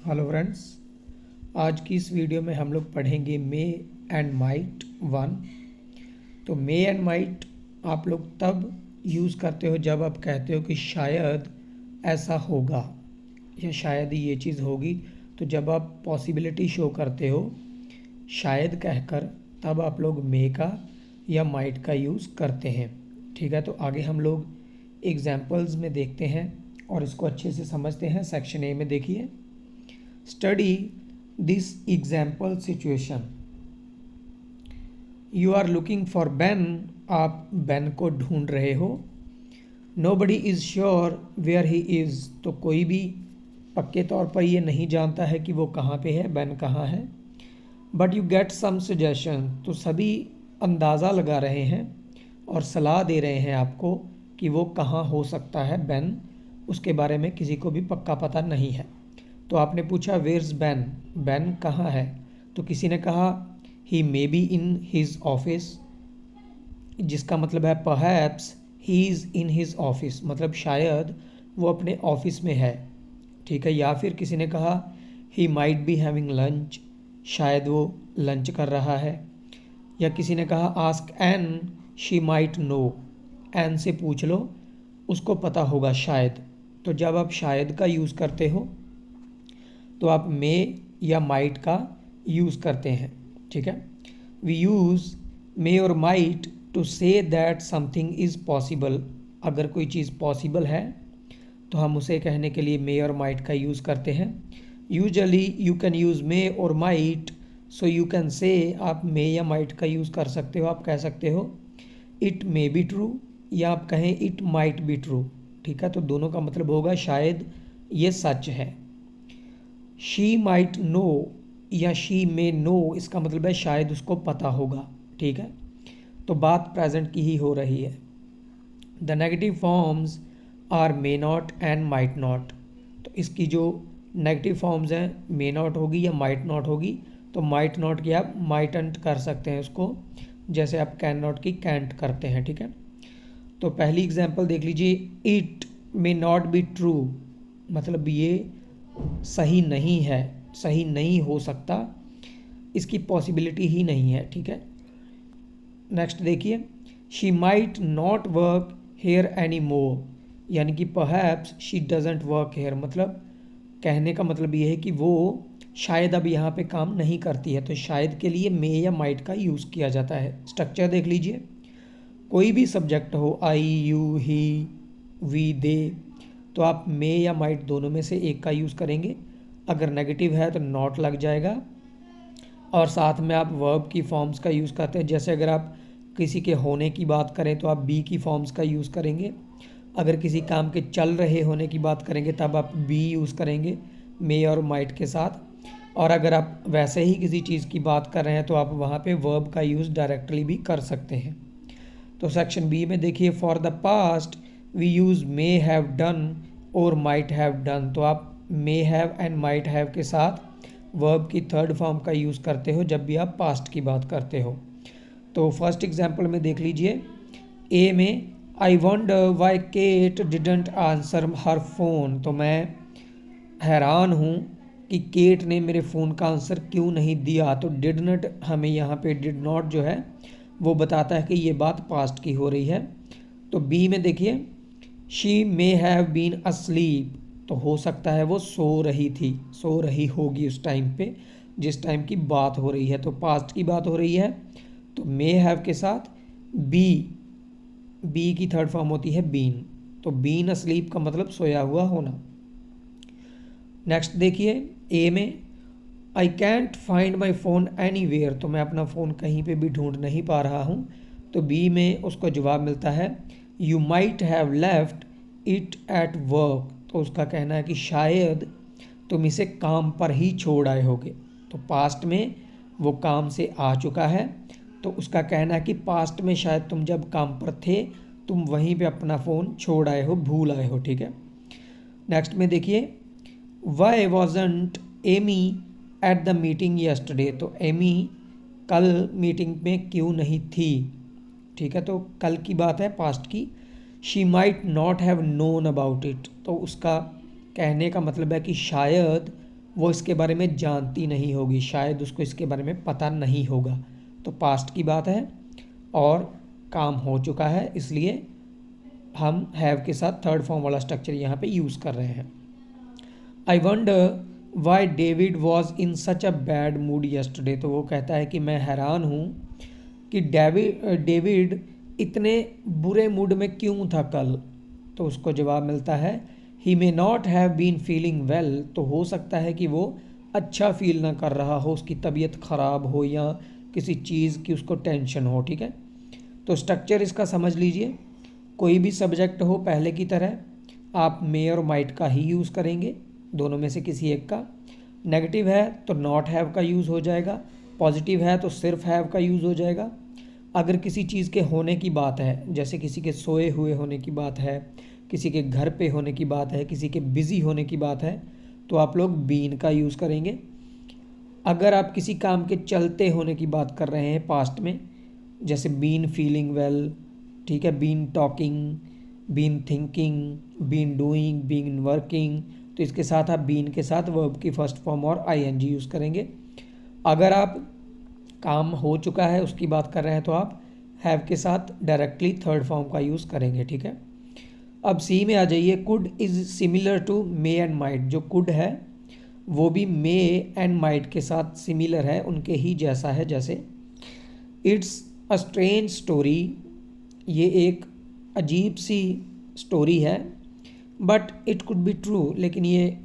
Hello friends, आज की इस वीडियो में हम लोग पढ़ेंगे मे एंड माइट 1। तो मे एंड माइट आप लोग तब यूज़ करते हो जब आप कहते हो कि शायद ऐसा होगा या शायद ये चीज़ होगी। तो जब आप पॉसिबिलिटी शो करते हो शायद कहकर, तब आप लोग मे का या माइट का यूज़ करते हैं। ठीक है, तो आगे हम लोग एग्जाम्पल्स में देखते हैं और इसको अच्छे से समझते हैं। सेक्शन ए में देखिए, study this example situation. You are looking for Ben, आप बेन को ढूंढ रहे हो। Nobody is sure where he is, तो कोई भी पक्के तौर पर ये नहीं जानता है कि वो कहाँ पे है, बेन कहाँ है। But you get some suggestion, तो सभी अंदाज़ा लगा रहे हैं और सलाह दे रहे हैं आपको कि वो कहाँ हो सकता है बेन, उसके बारे में किसी को भी पक्का पता नहीं है। तो आपने पूछा वेयर्स बैन, बैन कहाँ है, तो किसी ने कहा he may be in his office, जिसका मतलब है perhaps he is in his office, मतलब शायद वो अपने ऑफिस में है। ठीक है, या फिर किसी ने कहा ही माइट बी हैविंग लंच, शायद वो लंच कर रहा है। या किसी ने कहा ask Ann she might know, Ann से पूछ लो उसको पता होगा शायद। तो जब आप शायद का यूज़ करते हो तो आप मे या माइट का यूज़ करते हैं। ठीक है, वी यूज़ मे और might to say that something is possible. अगर कोई चीज़ पॉसिबल है तो हम उसे कहने के लिए मे और माइट का यूज़ करते हैं। Usually you can use may और might, so you can say, आप मे या माइट का यूज़ कर सकते हो। आप कह सकते हो इट मे बी ट्रू, या आप कहें इट माइट बी ट्रू। ठीक है, तो दोनों का मतलब होगा शायद ये सच है। शी माइट नो या शी मे नो, इसका मतलब है शायद उसको पता होगा। ठीक है, तो बात प्रेजेंट की ही हो रही है। The negative forms are may not and might not, तो इसकी जो नेगेटिव फॉर्म्स हैं मे नॉट होगी या माइट नॉट होगी। तो माइट नॉट की आप माइटंट कर सकते हैं उसको, जैसे आप कैन नॉट की कैंट करते हैं। ठीक है, तो पहली एग्जांपल देख लीजिए, it may not be true, मतलब ये सही नहीं है, सही नहीं हो सकता, इसकी पॉसिबिलिटी ही नहीं है। ठीक है, नेक्स्ट देखिए, she might not work here any more, यानी कि perhaps she doesn't work here, मतलब कहने का मतलब ये है कि वो शायद अब यहाँ पे काम नहीं करती है। तो शायद के लिए मे या माइट का यूज़ किया जाता है। स्ट्रक्चर देख लीजिए, कोई भी सब्जेक्ट हो, आई यू ही वी दे, तो आप मे या माइट दोनों में से एक का यूज़ करेंगे। अगर नेगेटिव है तो नॉट लग जाएगा, और साथ में आप वर्ब की फॉर्म्स का यूज़ करते हैं। जैसे अगर आप किसी के होने की बात करें तो आप बी की फॉर्म्स का यूज़ करेंगे। अगर किसी काम के चल रहे होने की बात करेंगे तब आप बी यूज़ करेंगे मे और माइट के साथ। और अगर आप वैसे ही किसी चीज़ की बात कर रहे हैं तो आप वहाँ पे वर्ब का यूज़ डायरेक्टली भी कर सकते हैं। तो सेक्शन बी में देखिए, for the past we use may have done और माइट हैव डन, तो आप may have and might have के साथ वर्ब की थर्ड फॉर्म का यूज़ करते हो जब भी आप पास्ट की बात करते हो। तो फर्स्ट एग्जांपल में देख लीजिए, ए में I wonder why Kate didn't answer her phone, तो मैं हैरान हूँ कि केट ने मेरे फ़ोन का आंसर क्यों नहीं दिया। तो डिड नॉट, हमें यहाँ पे डिड नॉट जो है वो बताता है कि ये बात पास्ट की हो रही है। तो बी में देखिए, she may have been asleep, तो हो सकता है वो सो रही थी, सो रही होगी उस टाइम पे जिस टाइम की बात हो रही है। तो पास्ट की बात हो रही है, तो मे हैव के साथ बी, बी की थर्ड फॉर्म होती है बीन, तो बीन अस्लीप का मतलब सोया हुआ होना। नेक्स्ट देखिए, ए में I can't find my phone anywhere, तो मैं अपना फ़ोन कहीं पे भी ढूंढ नहीं पा रहा हूँ। तो बी में उसको जवाब मिलता है you might have left it at work, तो उसका कहना है कि शायद तुम इसे काम पर ही छोड़ आए होगे। तो पास्ट में वो काम से आ चुका है, तो उसका कहना है कि पास्ट में शायद तुम जब काम पर थे तुम वहीं पे अपना फ़ोन छोड़ आए हो, भूल आए हो। ठीक है, नेक्स्ट में देखिए, why wasn't Amy at the meeting yesterday, तो एमी कल मीटिंग में क्यों नहीं थी। ठीक है, तो कल की बात है पास्ट की। She might not have known about it, तो उसका कहने का मतलब है कि शायद वो इसके बारे में जानती नहीं होगी, शायद उसको इसके बारे में पता नहीं होगा। तो पास्ट की बात है और काम हो चुका है, इसलिए हम हैव के साथ थर्ड फॉर्म वाला स्ट्रक्चर यहाँ पे यूज़ कर रहे हैं। आई wonder Y David was in such a bad mood yesterday. तो वो कहता है कि मैं हैरान हूँ कि डेविड इतने बुरे मूड में क्यों था कल। तो उसको जवाब मिलता है he may not have been feeling well. तो हो सकता है कि वो अच्छा फील ना कर रहा हो, उसकी तबीयत ख़राब हो या किसी चीज़ की उसको टेंशन हो। ठीक है, तो स्ट्रक्चर इसका समझ लीजिए। कोई भी सब्जेक्ट हो पहले की तरह आप मे और माइट का ही यूज़ करेंगे, दोनों में से किसी एक का। नेगेटिव है तो नॉट हैव का यूज़ हो जाएगा, पॉजिटिव है तो सिर्फ हैव का यूज़ हो जाएगा। अगर किसी चीज़ के होने की बात है, जैसे किसी के सोए हुए होने की बात है, किसी के घर पे होने की बात है, किसी के बिज़ी होने की बात है, तो आप लोग बीन का यूज़ करेंगे। अगर आप किसी काम के चलते होने की बात कर रहे हैं पास्ट में, जैसे बीन फीलिंग वेल, ठीक है, been talking, been thinking, been doing, been working, तो इसके साथ आप बीन के साथ वर्ब की फर्स्ट फॉर्म और आईएनजी यूज़ करेंगे। अगर आप काम हो चुका है उसकी बात कर रहे हैं तो आप हैव के साथ डायरेक्टली थर्ड फॉर्म का यूज़ करेंगे। ठीक है, अब सी में आ जाइए। Could is similar to may and might. जो कुड है वो भी मे एंड माइट के साथ सिमिलर है, उनके ही जैसा है जैसे। इट्स अ स्ट्रेंज स्टोरी, ये एक अजीब सी स्टोरी है, but it could be true, लेकिन ये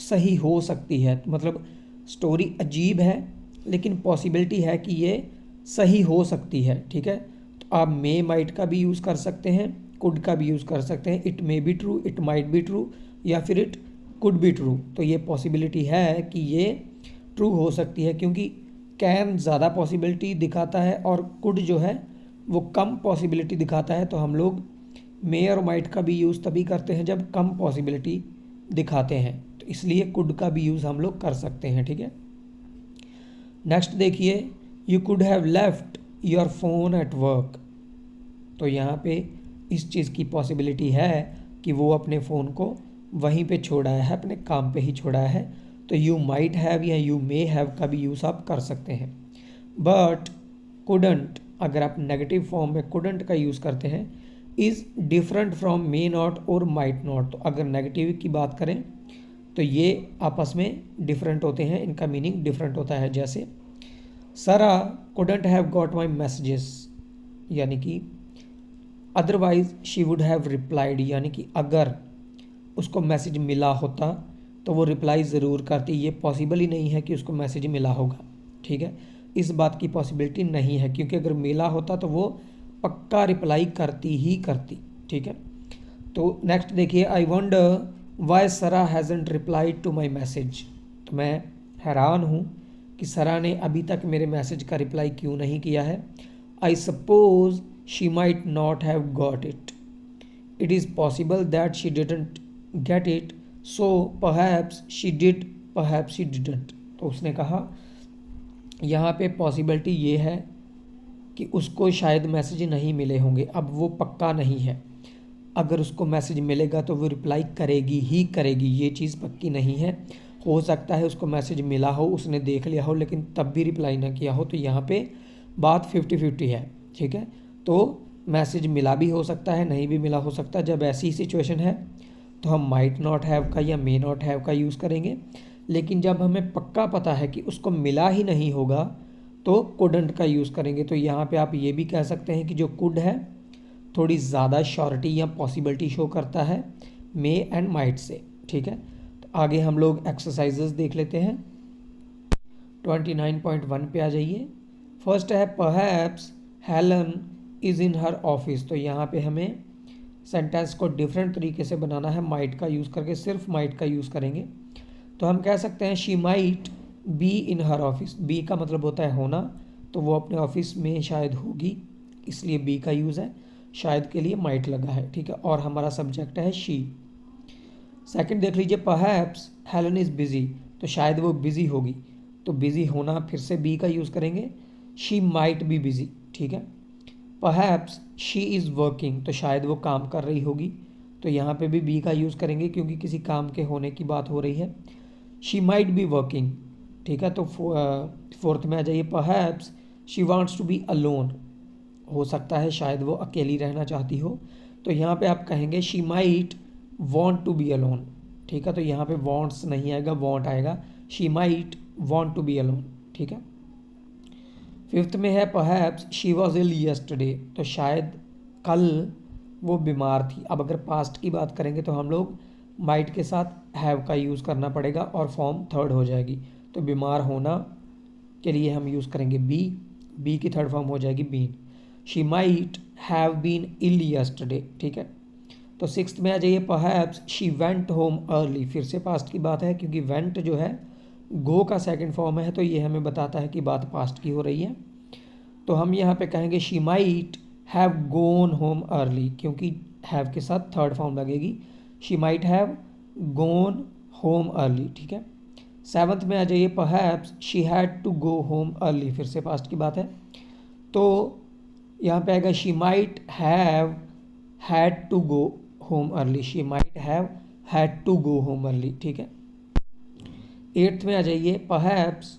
सही हो सकती है। मतलब स्टोरी अजीब है लेकिन पॉसिबिलिटी है कि ये सही हो सकती है। ठीक है, तो आप मे माइट का भी यूज़ कर सकते हैं, कुड का भी यूज़ कर सकते हैं। It may be true, it might be true, या फिर इट कुड बी ट्रू। तो ये पॉसिबिलिटी है कि ये ट्रू हो सकती है, क्योंकि कैन ज़्यादा पॉसिबिलिटी दिखाता है और कुड जो है वो कम पॉसिबिलिटी दिखाता है। तो हम लोग मे और माइट का भी यूज़ तभी करते हैं जब कम पॉसिबिलिटी दिखाते हैं, तो इसलिए कुड का भी यूज़ हम लोग कर सकते हैं। ठीक है, नेक्स्ट देखिए। You could have left your phone at work. तो यहाँ पे इस चीज़ की पॉसिबिलिटी है कि वो अपने फ़ोन को वहीं पे छोड़ा है, अपने काम पे ही छोड़ा है। तो यू माइट हैव या यू मे हैव का भी यूज़ आप कर सकते हैं। बट कुडंट, अगर आप नेगेटिव फॉर्म में कुडंट का यूज़ करते हैं, is different from may not और माइट नॉट। तो अगर नेगेटिव की बात करें तो ये आपस में डिफरेंट होते हैं, इनका मीनिंग डिफरेंट होता है। जैसे सरा couldn't have got my messages, यानी कि otherwise she would have replied, यानी कि अगर उसको मैसेज मिला होता तो वो रिप्लाई ज़रूर करती। ये पॉसिबल ही नहीं है कि उसको मैसेज मिला होगा। ठीक है, इस बात की पॉसिबिलिटी नहीं है, क्योंकि अगर मिला होता तो वो पक्का रिप्लाई करती ही करती। ठीक है, तो नेक्स्ट देखिए। आई वंडर वाई सरा हैज़ंट रिप्लाइड टू माई मैसेज। तो मैं हैरान हूँ कि सरा ने अभी तक मेरे मैसेज का रिप्लाई क्यों नहीं किया है। I suppose she might not have got it, it is possible that she didn't get it, so perhaps she did, perhaps she didn't. तो उसने कहा यहाँ पे पॉसिबिलिटी ये है कि उसको शायद मैसेज नहीं मिले होंगे। अब वो पक्का नहीं है, अगर उसको मैसेज मिलेगा तो वो रिप्लाई करेगी ही करेगी, ये चीज़ पक्की नहीं है। हो सकता है उसको मैसेज मिला हो, उसने देख लिया हो, लेकिन तब भी रिप्लाई ना किया हो। तो यहाँ पे बात 50-50 है। ठीक है, तो मैसेज मिला भी हो सकता है, नहीं भी मिला हो सकता। जब ऐसी सिचुएशन है तो हम माइट नॉट हैव का या मे नॉट हैव का यूज़ करेंगे। लेकिन जब हमें पक्का पता है कि उसको मिला ही नहीं होगा तो कुडंट का यूज़ करेंगे। तो यहाँ पे आप ये भी कह सकते हैं कि जो कुड है थोड़ी ज़्यादा श्योरिटी या पॉसिबिलिटी शो करता है मे एंड माइट से। ठीक है, तो आगे हम लोग एक्सरसाइजेस देख लेते हैं। 29.1 पे आ जाइए। फर्स्ट है perhaps Helen is in her office. तो यहाँ पे हमें सेंटेंस को डिफरेंट तरीके से बनाना है, माइट का यूज़ करके, सिर्फ माइट का यूज़ करेंगे। तो हम कह सकते हैं she might be in her office. B का मतलब होता है होना, तो वो अपने ऑफिस में शायद होगी, इसलिए बी का यूज़ है। शायद के लिए माइट लगा है। ठीक है, और हमारा सब्जेक्ट है शी। सेकंड देख लीजिए। Perhaps Helen is busy. तो शायद वो बिज़ी होगी, तो बिज़ी होना फिर से बी का यूज़ करेंगे। She might B busy. ठीक है, परहैप्स शी इज़ वर्किंग। तो शायद वो काम कर रही होगी, तो यहाँ पे भी बी का यूज़ करेंगे क्योंकि किसी काम के होने की बात हो रही है। शी माइट बी वर्किंग, ठीक है। तो फोर्थ में आ जाइए, perhaps she wants to be alone, हो सकता है शायद वो अकेली रहना चाहती हो। तो यहाँ पे आप कहेंगे she might want to be alone, ठीक है। तो यहाँ पे वांट्स नहीं आएगा, वांट आएगा, she might want to be alone, ठीक है। फिफ्थ में है perhaps she was ill yesterday, तो शायद कल वो बीमार थी। अब अगर पास्ट की बात करेंगे तो हम लोग माइट के साथ हैव का यूज़ करना पड़ेगा और फॉर्म थर्ड हो जाएगी। तो बीमार होना के लिए हम यूज़ करेंगे बी की थर्ड फॉर्म हो जाएगी been. She might have been ill yesterday, ठीक है। तो सिक्स्थ में आ जाइए, perhaps she went home early, फिर से पास्ट की बात है क्योंकि वेंट जो है गो का सेकंड फॉर्म है, तो ये हमें बताता है कि बात पास्ट की हो रही है। तो हम यहाँ पे कहेंगे she might have gone home early, क्योंकि हैव के साथ थर्ड फॉर्म लगेगी, she might have gone home early, ठीक है। सेवंथ में आ जाइए, perhaps she had to go home early, फिर से पास्ट की बात है। तो यहाँ पे आएगा she might have had to go home early, she might have had to go home early, ठीक है। एट्थ में आ जाइए, perhaps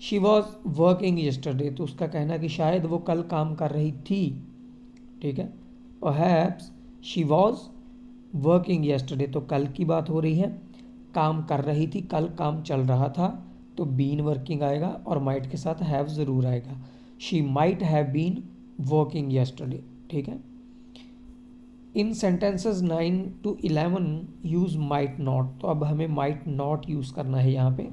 she was working yesterday, तो उसका कहना कि शायद वो कल काम कर रही थी, ठीक है। Perhaps she was working yesterday, तो कल की बात हो रही है, काम कर रही थी, कल काम चल रहा था, तो बीन वर्किंग आएगा और माइट के साथ हैव ज़रूर आएगा। She might have been working yesterday, ठीक है। In sentences 9 to 11 use might not, तो अब हमें माइट नॉट यूज़ करना है यहाँ पे।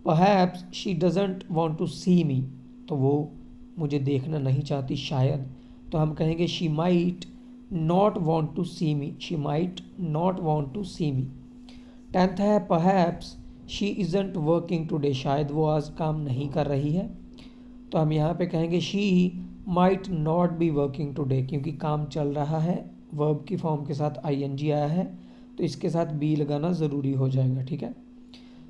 Perhaps she doesn't want to see me, तो वो मुझे देखना नहीं चाहती शायद, तो हम कहेंगे she might not want to see me, she might not want to see me. Tenth है, perhaps she isn't working today, शायद वो आज काम नहीं कर रही है, तो हम यहाँ पे कहेंगे she might not be working today, क्योंकि काम चल रहा है, वर्ब की फॉर्म के साथ ing आया है, तो इसके साथ बी लगाना ज़रूरी हो जाएगा, ठीक है।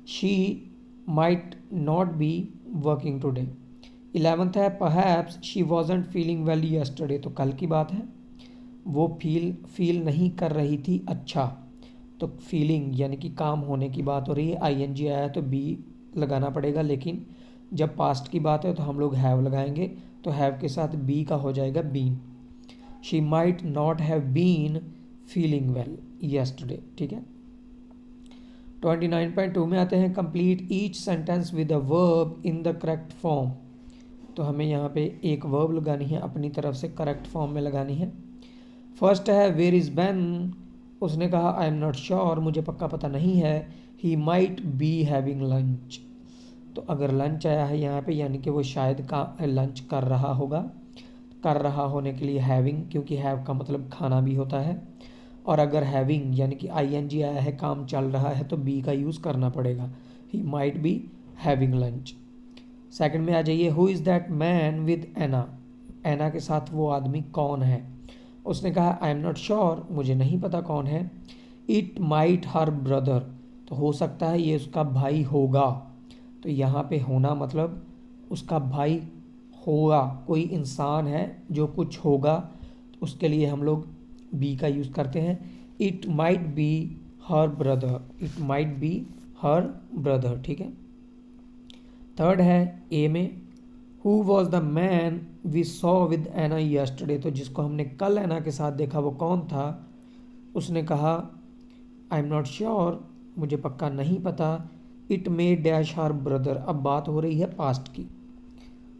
She might not be working today. 11th है, perhaps she wasn't feeling well yesterday, तो कल की बात है, वो फील नहीं कर रही थी अच्छा, तो फीलिंग यानी कि काम होने की बात हो रही है, ing आया तो बी लगाना पड़ेगा, लेकिन जब पास्ट की बात है तो हम लोग हैव लगाएंगे, तो हैव के साथ बी का हो जाएगा been. She might not have been feeling well yesterday, ठीक है। 29.2 में आते हैं, complete each sentence with a verb in the correct form, तो हमें यहाँ पे एक वर्ब लगानी है, अपनी तरफ से करेक्ट फॉर्म में लगानी है। फर्स्ट है, वेयर इज़ बेन, उसने कहा आई एम नॉट श्योर, मुझे पक्का पता नहीं है, ही माइट बी हैविंग लंच, तो अगर लंच आया है यहाँ पे यानी कि वो शायद का लंच कर रहा होगा, कर रहा होने के लिए हैविंग, क्योंकि हैव का मतलब खाना भी होता है, और अगर हैविंग यानी कि ing आया है, काम चल रहा है, तो बी का यूज़ करना पड़ेगा, he might be having lunch. Second में आ जाइए, who is that man with Anna, Anna के साथ वो आदमी कौन है, उसने कहा आई एम नॉट श्योर, मुझे नहीं पता कौन है, इट माइट हर ब्रदर, तो हो सकता है ये उसका भाई होगा, तो यहाँ पे होना मतलब उसका भाई होगा, कोई इंसान है जो कुछ होगा, तो उसके लिए हम लोग बी का यूज़ करते हैं, it might be her brother, it might be her brother, ठीक है। थर्ड है ए में, who was the man we saw with Anna yesterday, तो जिसको हमने कल एना के साथ देखा वो कौन था, उसने कहा आई एम नॉट श्योर, मुझे पक्का नहीं पता, it may dash her brother, अब बात हो रही है पास्ट की,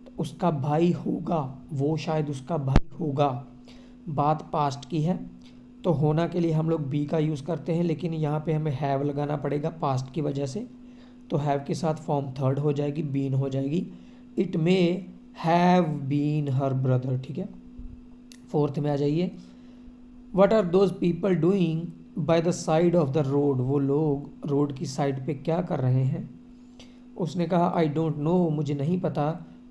तो उसका भाई होगा, वो शायद उसका भाई होगा, बात पास्ट की है, तो होना के लिए हम लोग बी का यूज़ करते हैं, लेकिन यहाँ पे हमें हैव लगाना पड़ेगा पास्ट की वजह से, तो हैव के साथ फॉर्म थर्ड हो जाएगी, बीन हो जाएगी, it may have been her brother, ठीक है। फोर्थ में आ जाइए, what are those people doing by the side of the road, वो लोग रोड की साइड पे क्या कर रहे हैं, उसने कहा आई डोंट नो, मुझे नहीं पता,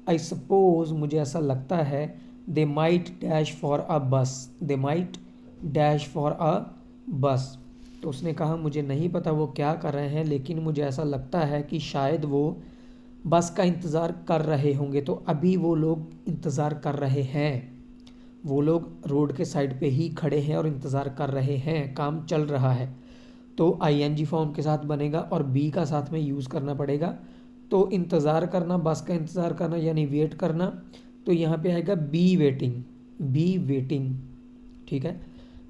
आई सपोज, मुझे ऐसा लगता है, they might dash for a bus, they might dash for a bus, तो उसने कहा मुझे नहीं पता वो क्या कर रहे हैं, लेकिन मुझे ऐसा लगता है कि शायद वो बस का इंतज़ार कर रहे होंगे, तो अभी वो लोग इंतज़ार कर रहे हैं, वो लोग रोड के साइड पे ही खड़े हैं और इंतज़ार कर रहे हैं, काम चल रहा है, तो आईएनजी फॉर्म के साथ बनेगा और बी का साथ में यूज़ करना पड़ेगा। तो इंतज़ार करना, बस का इंतज़ार करना यानी वेट करना, तो यहाँ पे आएगा बी वेटिंग, बी वेटिंग। ठीक है।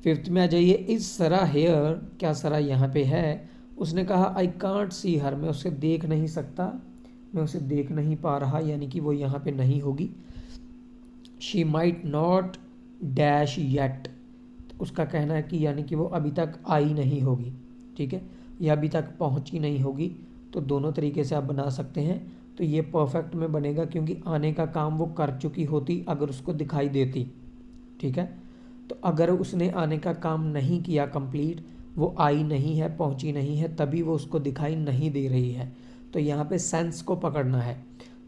फिफ्थ में आ जाइए, इज सरा हेयर, क्या सरा यहाँ पे है? उसने कहा आई कांट सी हर, मैं उसे देख नहीं सकता, मैं उसे देख नहीं पा रहा, यानी कि वो यहाँ पे नहीं होगी। She might not dash yet, उसका कहना है कि यानी कि वो अभी तक आई नहीं होगी। ठीक है, या अभी तक पहुंची नहीं होगी। तो दोनों तरीके से आप बना सकते हैं। तो ये परफेक्ट में बनेगा क्योंकि आने का काम वो कर चुकी होती अगर उसको दिखाई देती। ठीक है, तो अगर उसने आने का काम नहीं किया कंप्लीट, वो आई नहीं है, पहुंची नहीं है, तभी वो उसको दिखाई नहीं दे रही है। तो यहाँ पे सेंस को पकड़ना है।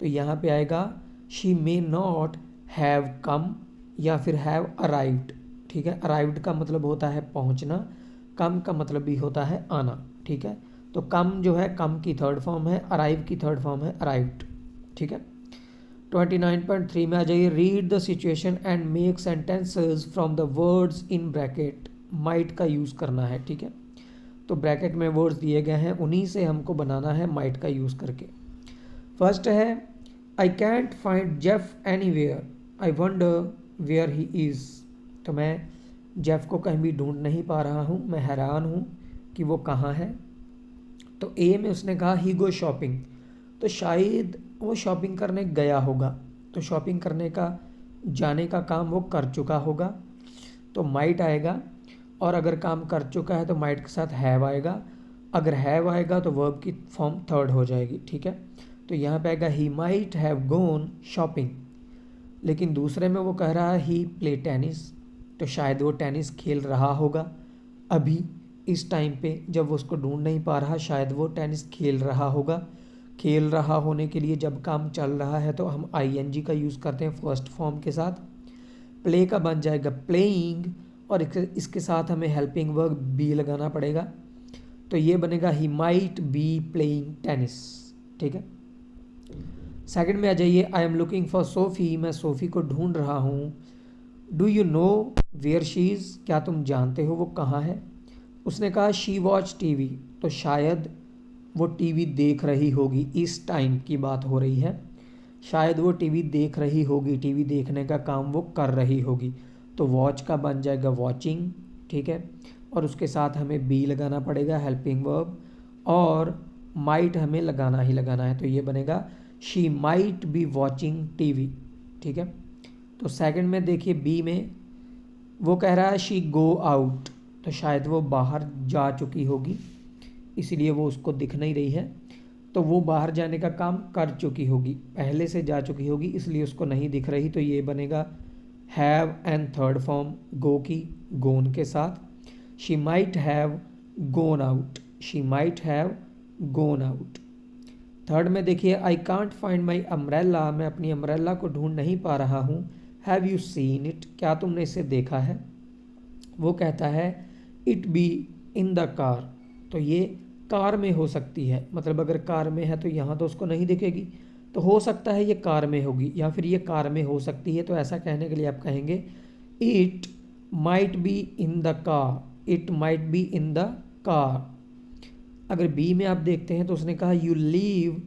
तो यहाँ पे आएगा she may not have come या फिर हैव अराइव्ड। ठीक है, अराइव्ड का मतलब होता है पहुंचना, कम का मतलब भी होता है आना। ठीक है, तो कम जो है कम की थर्ड फॉर्म है, अराइव की थर्ड फॉर्म है अराइव्ड। ठीक है। 29.3 में आ जाइए, read the situation and make sentences from the words in bracket. Might का यूज़ करना है। ठीक है, तो ब्रैकेट में वर्ड्स दिए गए हैं, उन्हीं से हमको बनाना है माइट का यूज़ करके। फर्स्ट है, I can't find Jeff anywhere, I wonder where he is. तो मैं जेफ को कहीं भी ढूंढ नहीं पा रहा हूँ, मैं हैरान हूँ कि वो कहाँ है। तो ए में उसने कहा ही गो शॉपिंग, तो शायद वो शॉपिंग करने गया होगा। तो शॉपिंग करने का, जाने का काम वो कर चुका होगा, तो माइट आएगा। और अगर काम कर चुका है तो माइट के साथ हैव आएगा। अगर हैव आएगा तो वर्ब की फॉर्म थर्ड हो जाएगी। ठीक है, तो यहाँ पे आएगा he might have gone shopping. लेकिन दूसरे में वो कह रहा है ही प्ले टेनिस, तो शायद वो टेनिस खेल रहा होगा अभी इस टाइम पे जब वो उसको ढूंढ नहीं पा रहा, शायद वो टेनिस खेल रहा होगा। खेल रहा होने के लिए जब काम चल रहा है तो हम आईएनजी का यूज़ करते हैं फर्स्ट फॉर्म के साथ। प्ले का बन जाएगा प्लेइंग, और इसके साथ हमें हेल्पिंग वर्ब बी लगाना पड़ेगा। तो ये बनेगा he might be playing tennis. ठीक है। सेकंड में आ जाइए, I am looking for Sophie, मैं सोफ़ी को ढूंढ रहा हूँ। Do you know where she is, क्या तुम जानते हो वो कहाँ है? उसने कहा शी वॉच टीवी, तो शायद वो टीवी देख रही होगी, इस टाइम की बात हो रही है। शायद वो टीवी देख रही होगी, टीवी देखने का काम वो कर रही होगी। तो वॉच का बन जाएगा वॉचिंग। ठीक है, और उसके साथ हमें बी लगाना पड़ेगा हेल्पिंग वर्ब, और माइट हमें लगाना ही लगाना है। तो ये बनेगा she might be watching TV. ठीक है, तो सेकंड में देखिए बी में वो कह रहा है शी गो आउट, तो शायद वो बाहर जा चुकी होगी, इसीलिए वो उसको दिख नहीं रही है। तो वो बाहर जाने का काम कर चुकी होगी, पहले से जा चुकी होगी, इसलिए उसको नहीं दिख रही। तो ये बनेगा have and third form go की, गोन के साथ। She might have gone out, she might have gone out. Third में देखिए, I can't find my umbrella, मैं अपनी अम्ब्रेला को ढूंढ नहीं पा रहा हूँ। हैव यू सीन इट, क्या तुमने इसे देखा है? वो कहता है it be in the car, तो ये कार में हो सकती है, मतलब अगर कार में है तो यहाँ तो उसको नहीं दिखेगी, तो हो सकता है ये कार में होगी या फिर ये कार में हो सकती है। तो ऐसा कहने के लिए आप कहेंगे it might be in the car, it might be in the car. अगर बी में आप देखते हैं तो उसने कहा you leave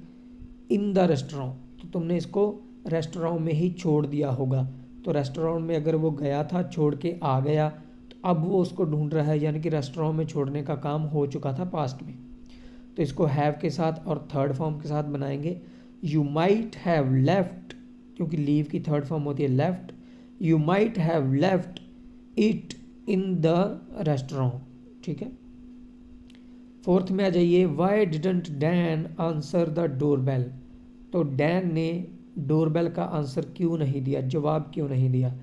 in the restaurant, तो तुमने इसको रेस्टोरेंट में ही छोड़ दिया होगा। तो रेस्टोरेंट में अगर वो गया था, छोड़ के आ गया, तो अब वो उसको ढूंढ रहा है, यानी कि रेस्टोरेंट में छोड़ने का काम हो चुका था पास्ट में। तो इसको हैव के साथ और थर्ड फॉर्म के साथ बनाएंगे। यू माइट हैव लेफ्ट, क्योंकि लीव की थर्ड फॉर्म होती है left, you might have left it in the restaurant. ठीक है। फोर्थ में आ जाइए, Y didn't Dan answer the doorbell, तो डैन ने डोरबेल का आंसर क्यों नहीं दिया, जवाब क्यों नहीं दिया?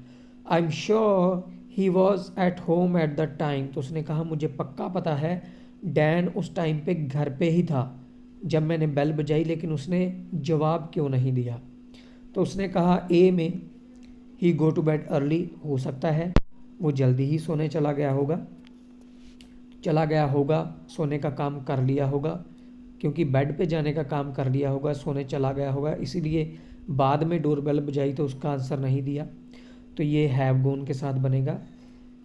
I am sure he was at home at the time, तो उसने कहा मुझे पक्का पता है डैन उस टाइम पे घर पे ही था जब मैंने बेल बजाई, लेकिन उसने जवाब क्यों नहीं दिया? तो उसने कहा ए में ही गो टू बेड अर्ली, हो सकता है वो जल्दी ही सोने चला गया होगा, सोने का काम कर लिया होगा, क्योंकि बेड पे जाने का काम कर लिया होगा, सोने चला गया होगा, इसीलिए बाद में डोरबेल बजाई तो उसका आंसर नहीं दिया। तो ये हैव गोन के साथ बनेगा।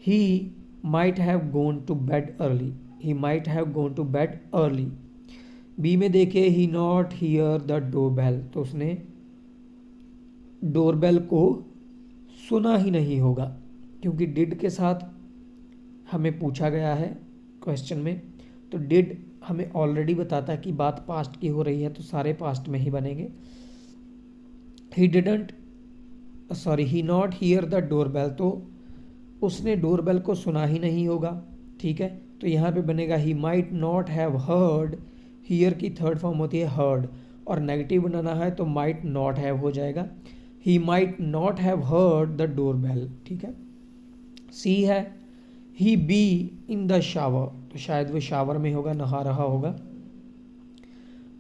He might have gone to bed early, he might have gone to bed early. B में देखिए he not hear the doorbell, तो उसने डोरबेल को सुना ही नहीं होगा, क्योंकि डिड के साथ हमें पूछा गया है क्वेश्चन में, तो डिड हमें ऑलरेडी बताता है कि बात पास्ट की हो रही है, तो सारे पास्ट में ही बनेंगे। ही नॉट हियर द डोरबेल, तो उसने डोरबेल को सुना ही नहीं होगा, ठीक है। तो यहाँ पे बनेगा he might not have heard, here की थर्ड फॉर्म होती है हर्ड, और नेगेटिव बनाना है तो माइट नॉट हैव हो जाएगा, ही might not have heard the doorbell, ठीक है। सी है ही बी इन द शावर, तो शायद वो शावर में होगा, नहा रहा होगा,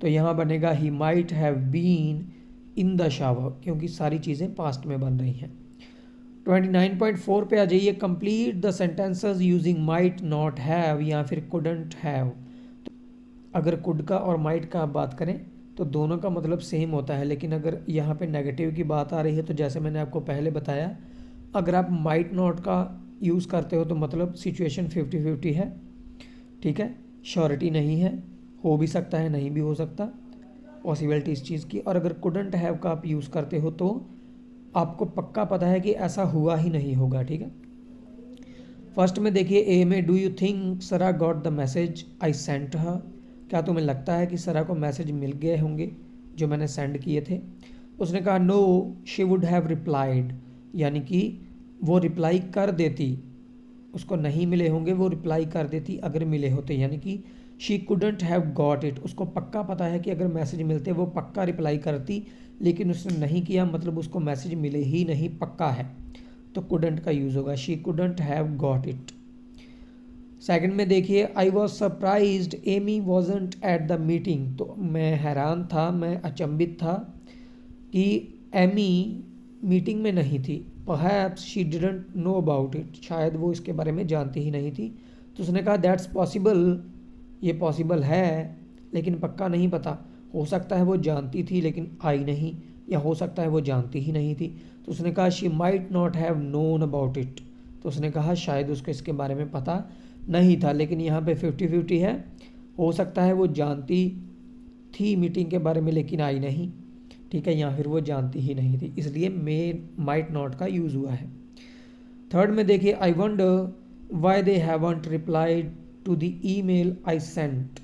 तो यहाँ बनेगा he might have been in the shower, क्योंकि सारी चीज़ें पास्ट में बन रही हैं। 29.4 पे आ जाइए, complete the sentences using might not have या फिर कुडंट हैव। तो अगर कुड का और माइट का आप बात करें तो दोनों का मतलब सेम होता है, लेकिन अगर यहाँ पे नेगेटिव की बात आ रही है तो जैसे मैंने आपको पहले बताया, अगर आप माइट नॉट का यूज़ करते हो तो मतलब सिचुएशन 50-50 है, ठीक है, श्योरिटी नहीं है, हो भी सकता है नहीं भी हो सकता, पॉसिबिलिटी इस चीज़ की। और अगर कुडंट हैव का आप यूज़ करते हो तो आपको पक्का पता है कि ऐसा हुआ ही नहीं होगा, ठीक है। फर्स्ट में देखिए ए में, डू यू थिंक सरा got the message I sent her, क्या तुम्हें लगता है कि सरा को मैसेज मिल गए होंगे जो मैंने सेंड किए थे। उसने कहा no she would have replied, यानी कि वो रिप्लाई कर देती, उसको नहीं मिले होंगे, वो रिप्लाई कर देती अगर मिले होते, यानी कि she couldn't have got it, उसको पक्का पता है कि अगर मैसेज मिलते वो पक्का रिप्लाई करती, लेकिन उसने नहीं किया, मतलब उसको मैसेज मिले ही नहीं, पक्का है, तो कुडंट का यूज़ होगा, she couldn't have got it. Second में देखिए I was surprised Amy wasn't at the meeting, तो मैं हैरान था, मैं अचंभित था कि एमी मीटिंग में नहीं थी। Perhaps she didn't know about it, शायद वो इसके बारे में जानती ही नहीं थी। तो उसने कहा दैट्स पॉसिबल, ये पॉसिबल है लेकिन पक्का नहीं पता, हो सकता है वो जानती थी लेकिन आई नहीं, या हो सकता है वो जानती ही नहीं थी। तो उसने कहा she might not have known about it, तो उसने कहा शायद उसको इसके बारे में पता नहीं था, लेकिन यहाँ पे 50-50 है, हो सकता है वो जानती थी मीटिंग के बारे में लेकिन आई नहीं, ठीक है, या फिर वो जानती ही नहीं थी, इसलिए मे माइट नॉट का यूज़ हुआ है। थर्ड में देखिए I wonder why they haven't replied to the email I sent,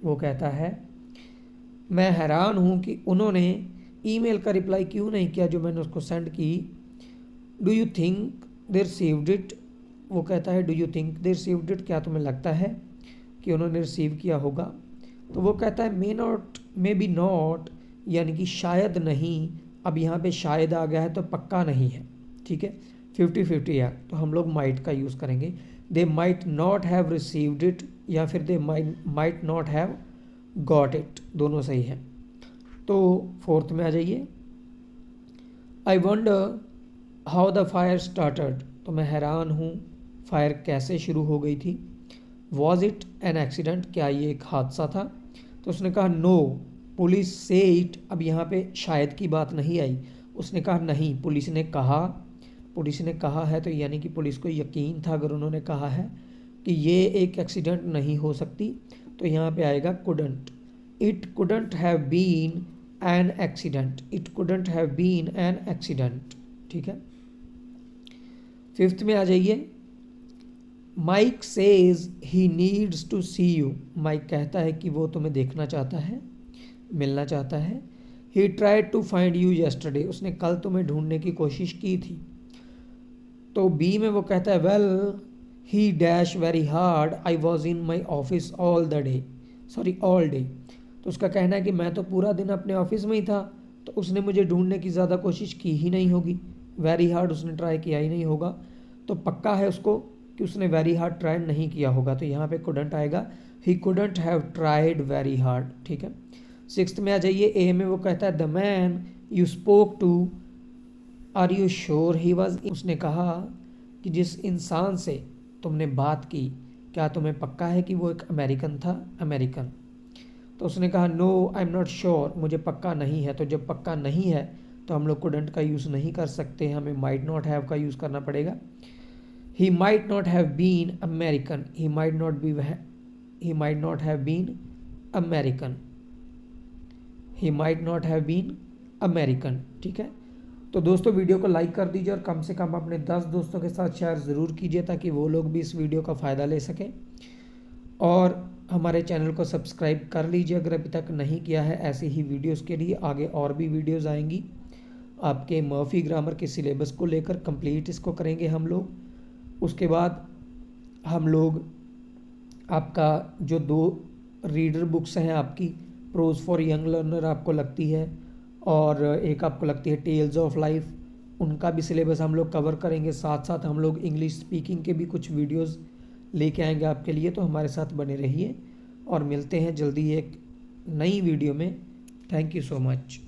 वो कहता है मैं हैरान हूँ कि उन्होंने ईमेल का रिप्लाई क्यों नहीं किया जो मैंने उसको सेंड की। Do you think they received it, वो कहता है do you think they received it, क्या तुम्हें लगता है कि उन्होंने रिसीव किया होगा। तो वो कहता है may not, may be not, यानी कि शायद नहीं, अब यहाँ पे शायद आ गया है तो पक्का नहीं है, ठीक है, 50-50 है, तो हम लोग माइट का यूज़ करेंगे। They might not have received it या फिर they might not have got it, दोनों सही है। तो फोर्थ में आ जाइए, I wonder how the fire started, तो मैं हैरान हूँ फायर कैसे शुरू हो गई थी। वॉज इट एन एक्सीडेंट, क्या ये एक हादसा था। तो उसने कहा नो पुलिस से इट, अब यहाँ पे शायद की बात नहीं आई, उसने कहा नहीं पुलिस ने कहा, पुलिस ने कहा है तो यानी कि पुलिस को यकीन था अगर उन्होंने कहा है कि ये एक एक्सीडेंट नहीं हो सकती, तो यहाँ पे आएगा couldn't. It couldn't have been an accident, it couldn't have been an accident, ठीक है। फिफ्थ में आ जाइए, Mike says he needs to see you, Mike कहता है कि वो तुम्हें देखना चाहता है, मिलना चाहता है। He tried to find you yesterday, उसने कल तुम्हें ढूंढने की कोशिश की थी। तो बी में वो कहता है well he dash very hard I was in my office all the day, sorry all day, तो उसका कहना है कि मैं तो पूरा दिन अपने ऑफिस में ही था, तो उसने मुझे ढूंढने की ज़्यादा कोशिश की ही नहीं होगी, वेरी हार्ड उसने ट्राई किया ही नहीं होगा, तो पक्का है उसको कि उसने वेरी हार्ड ट्राई नहीं किया होगा, तो यहाँ पे कुडंट आएगा, he couldn't have tried very hard, ठीक है। सिक्स्थ में आ जाइए, ए में वो कहता है the man you spoke to are you sure he was, उसने कहा कि जिस इंसान से तुमने बात की क्या तुम्हें पक्का है कि वो एक अमेरिकन था, अमेरिकन। तो उसने कहा no I am not sure, मुझे पक्का नहीं है। तो जब पक्का नहीं है तो हम लोग कुडंट का यूज़ नहीं कर सकते, हमें माइट नॉट हैव का यूज़ करना पड़ेगा। He might not have been American, he might not have been American, he might not have been American. ठीक है, तो दोस्तों वीडियो को लाइक कर दीजिए और कम से कम अपने 10 दोस्तों के साथ शेयर ज़रूर कीजिए ताकि वो लोग भी इस वीडियो का फ़ायदा ले सकें। और हमारे चैनल को सब्सक्राइब कर लीजिए अगर अभी तक नहीं किया है। ऐसे ही वीडियोस के लिए आगे और भी वीडियोस आएंगी आपके मर्फी ग्रामर के सिलेबस को लेकर। कंप्लीट इसको करेंगे हम लोग। उसके बाद हम लोग आपका जो 2 रीडर बुक्स हैं आपकी, प्रोज फॉर यंग लर्नर आपको लगती है और एक आपको लगती है टेल्स ऑफ लाइफ, उनका भी सिलेबस हम लोग कवर करेंगे। साथ साथ हम लोग इंग्लिश स्पीकिंग के भी कुछ वीडियोस लेके आएंगे आपके लिए, तो हमारे साथ बने रहिए और मिलते हैं जल्दी एक नई वीडियो में। Thank you so much.